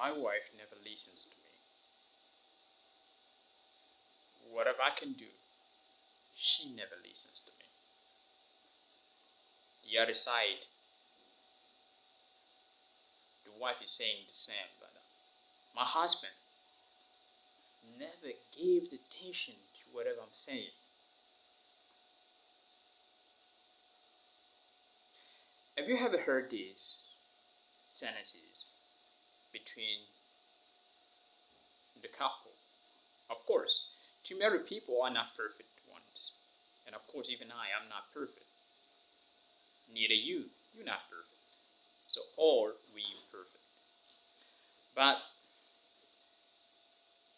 My wife never listens to me. Whatever I can do, she never listens to me. The other side, the wife is saying the same, but my husband never gives attention to whatever I'm saying. Have you ever heard these sentences between the couple? Of course, two married people are not perfect ones. And of course, even I am not perfect. Neither you. You're not perfect. So all we imperfect. But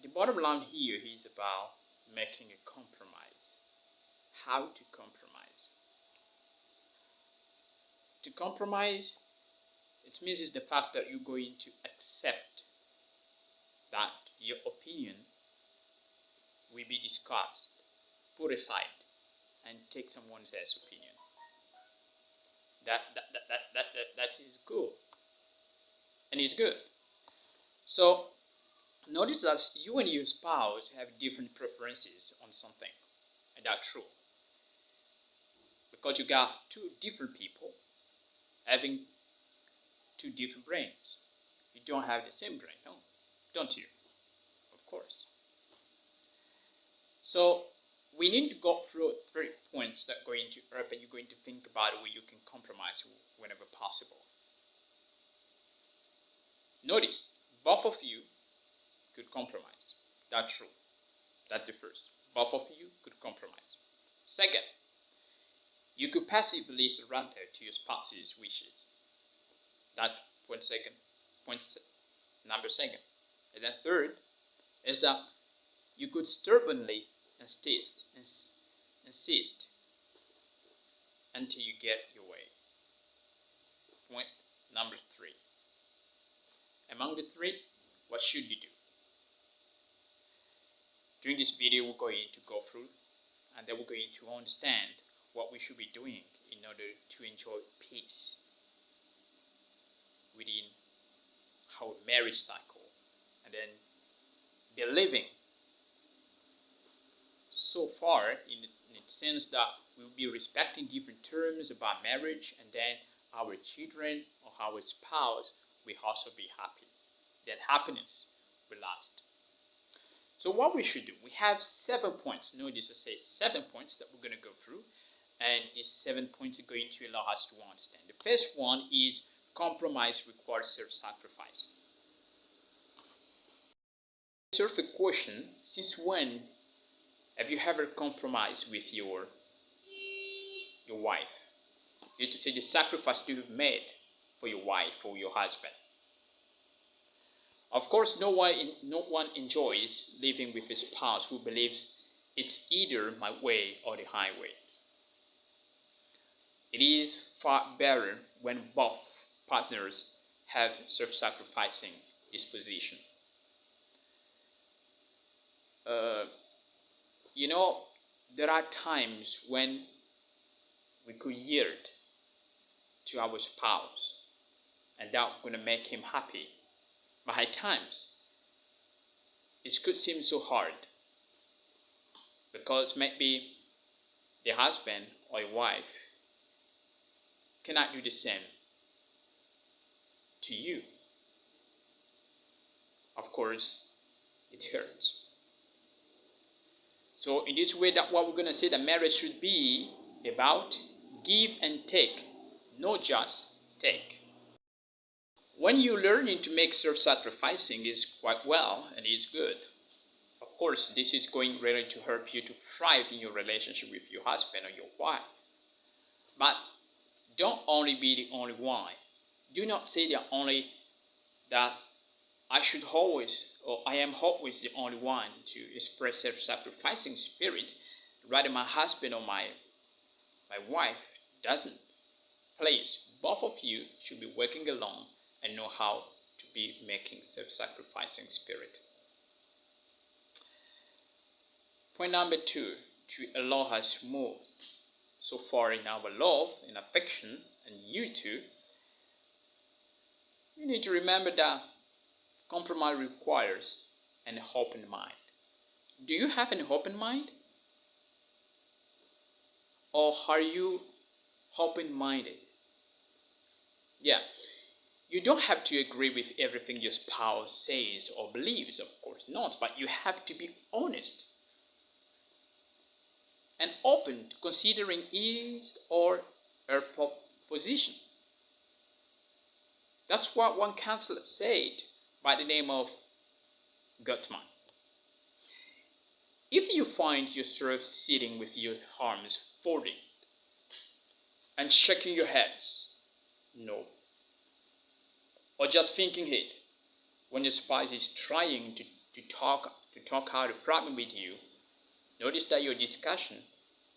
the bottom line here is about making a compromise. How to compromise. To compromise, it means is the fact that you're going to accept that your opinion will be discussed, put aside, and take someone else's opinion. That is good, and it's good. So notice that you and your spouse have different preferences on something, and that's true because you got two different people having two different brains. You don't have the same brain, no, don't you? Of course. So we need to go through 3 points that are going to help, and you're going to think about where you can compromise whenever possible. Notice, both of you could compromise. That's true. That's the first. Both of you could compromise. Second, you could passively surrender to your spouse's wishes. That point number second. And then third is that you could stubbornly insist until you get your way. Point number 3. Among the 3, what should you do? During this video, we're going to go through, and then we're going to understand what we should be doing in order to enjoy peace within our marriage cycle, and then be living so far in the sense that we'll be respecting different terms about marriage, and then our children or our spouse will also be happy. That happiness will last. So what we should do, we have 7 points. Notice I say 7 points that we're going to go through, and these 7 points are going to allow us to understand. The first one is compromise requires self-sacrifice. Answer the question, since when have you ever compromised with your wife? You have to say the sacrifice you've made for your wife or your husband. Of course, no one enjoys living with a spouse who believes it's either my way or the highway. It is far better when both partners have self-sacrificing disposition. There are times when we could yield to our spouse, and that's going to make him happy. But at times, it could seem so hard because maybe the husband or wife cannot do the same to you. Of course, it hurts. So in this way, that what we're going to say that marriage should be about give and take, not just take. When you're learning to make self-sacrificing is quite well, and it's good. Of course, this is going really to help you to thrive in your relationship with your husband or your wife. But don't only be the only one. Do not say that I should always, or I am always the only one to express self-sacrificing spirit. Rather, my husband or my wife doesn't. Please, both of you should be working along and know how to be making self-sacrificing spirit. Point number 2, to allow us to move so far in our love, in affection, and you too, you need to remember that Compromise requires an open mind. Do you have an open mind? Or are you open-minded? Yeah, you don't have to agree with everything your spouse says or believes, of course not, but you have to be honest and open to considering his or her position. That's what one counselor said by the name of Gutman. If you find yourself sitting with your arms folded and shaking your heads, no, or just thinking it, when your spouse is trying to talk out a problem with you, notice that your discussion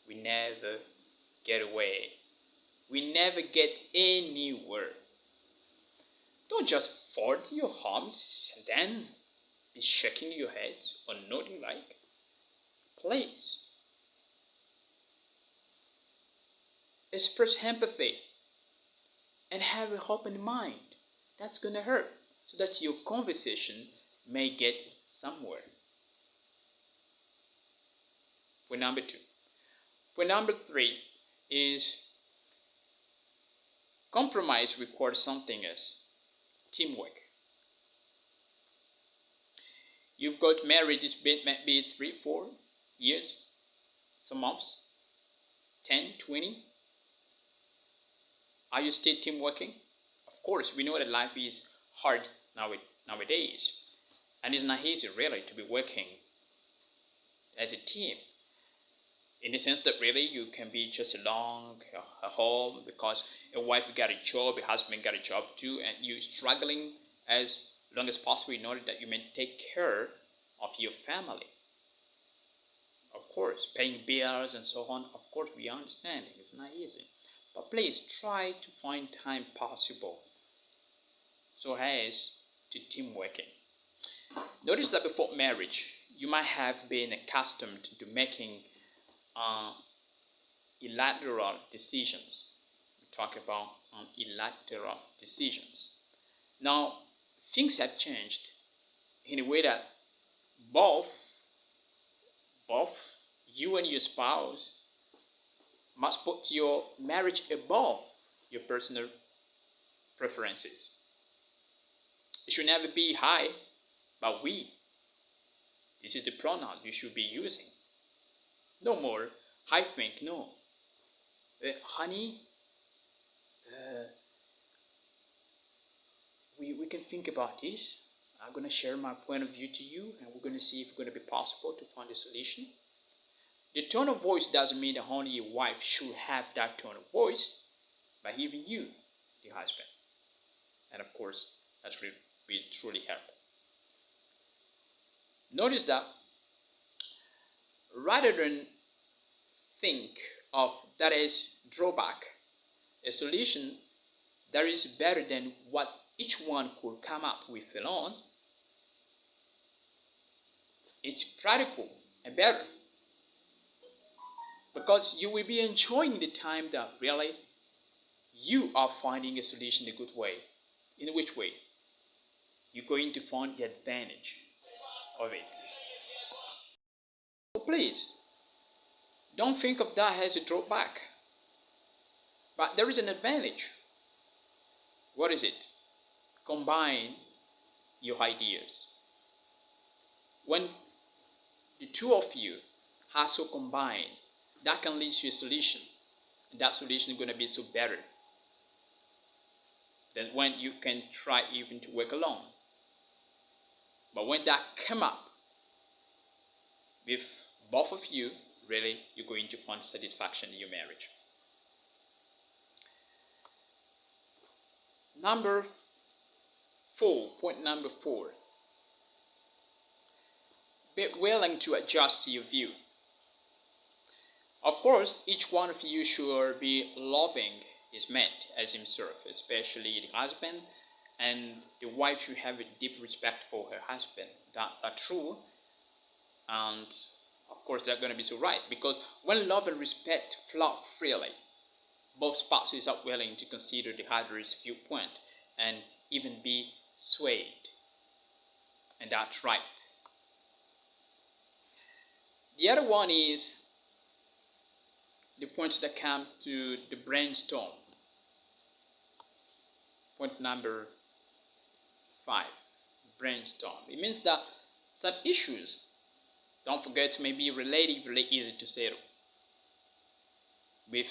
will never get away. We never get anywhere. Don't just fold your arms and then be shaking your head or nodding like. Please. Express empathy and have an open mind. That's gonna help so that your conversation may get somewhere. Point number 2. Point number 3 is compromise requires something else. Teamwork. You've got married, it's been maybe 3, 4 years, some months, 10, 20. Are you still team working? Of course, we know that life is hard nowadays. And it's not easy really to be working as a team. In the sense that really you can be just alone at home because a wife got a job, a husband got a job too, and you're struggling as long as possible in order that you may take care of your family. Of course, paying bills and so on, of course we understand it's not easy. But please try to find time possible so as to team working. Notice that before marriage, you might have been accustomed to making unilateral decisions. We talk about unilateral decisions. Now, things have changed in a way that both you and your spouse must put your marriage above your personal preferences. It should never be I, but we. This is the pronoun you should be using. No more I think, no. Honey, we can think about this. I'm going to share my point of view to you, and we're going to see if it's going to be possible to find a solution. The tone of voice doesn't mean that only your wife should have that tone of voice, but even you, the husband. And of course, that's will truly help. Notice that rather than think of that as drawback, a solution that is better than what each one could come up with alone, it's practical and better. Because you will be enjoying the time that really you are finding a solution a good way. In which way? You're going to find the advantage of it. So please, don't think of that as a drawback. But there is an advantage. What is it? Combine your ideas. When the two of you are so combined, that can lead to a solution. And that solution is going to be so better than when you can try even to work alone. But when that come up with both of you, really, you're going to find satisfaction in your marriage. Point number 4. Be willing to adjust your view. Of course, each one of you should be loving his mate as himself, especially the husband, and the wife should have a deep respect for her husband. That's true, and of course that's going to be so right, because when love and respect flow freely, both spouses are willing to consider the other's viewpoint and even be swayed and that's right. The other one is the points that come to the brainstorm. Point number 5, brainstorm. It means that some issues, don't forget, may be relatively easy to settle. With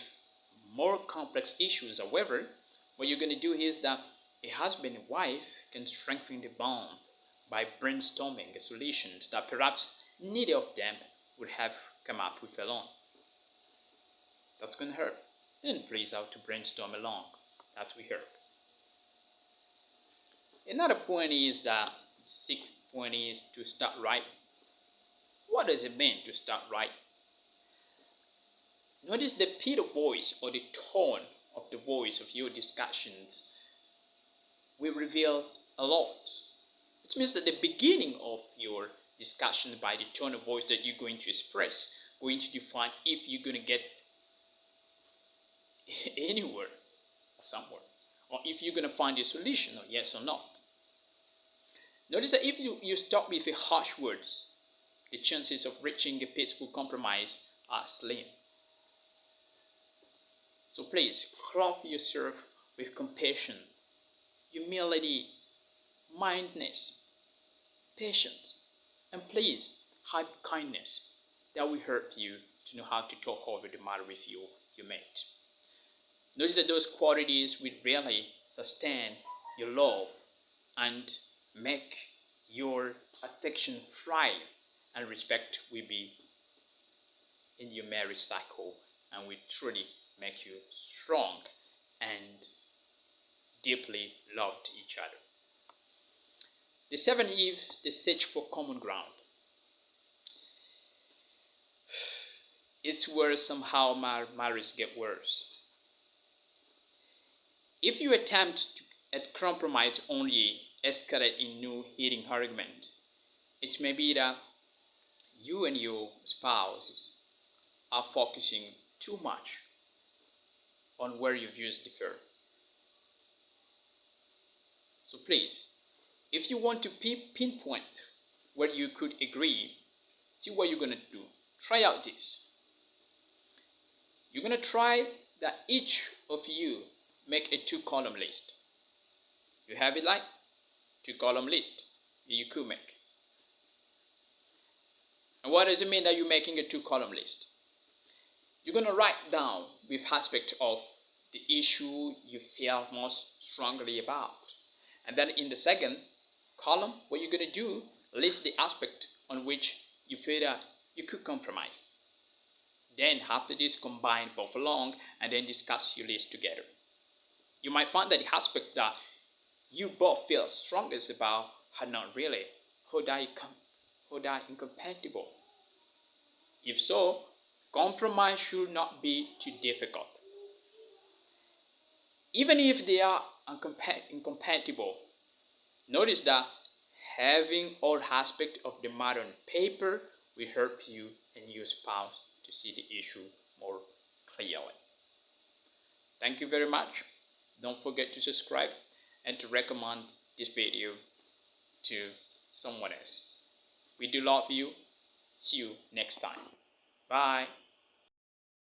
more complex issues, however, what you're going to do is that a husband and wife can strengthen the bond by brainstorming solutions that perhaps neither of them would have come up with alone. That's going to help. And please how to brainstorm along. That will help. Another point is that 6th point is to start right. What does it mean to start right? Notice the pitch of voice or the tone of the voice of your discussions will reveal a lot. It means that the beginning of your discussion by the tone of voice that you're going to express, going to define if you're going to get anywhere or somewhere, or if you're going to find a solution, or yes or not. Notice that if you start with harsh words, the chances of reaching a peaceful compromise are slim. So please, clothe yourself with compassion, humility, mindness, patience, and please have kindness. That will help you to know how to talk over the matter with your mate. Notice that those qualities will really sustain your love and make your affection thrive, and respect will be in your marriage cycle and will truly make you strong and deeply love each other. The 7th is the search for common ground. It's where somehow marriage get worse. If you attempt at compromise only escalate in new heating argument, it may be that you and your spouse are focusing too much on where your views differ. So please, if you want to pinpoint where you could agree, see what you're going to do. Try out this. You're going to try that each of you make a 2-column list. You have it like 2-column list you could make. And what does it mean that you're making a 2-column list? You're going to write down with aspect of the issue you feel most strongly about. And then in the second column, what you're going to do, list the aspect on which you feel that you could compromise. Then after this, combine both along and then discuss your list together. You might find that the aspect that you both feel strongest about are not really how that incompatible. If so, compromise should not be too difficult. Even if they are incompatible, notice that having all aspects of the matter on paper will help you and your spouse to see the issue more clearly. Thank you very much. Don't forget to subscribe and to recommend this video to someone else. We do love you. See you next time. Bye.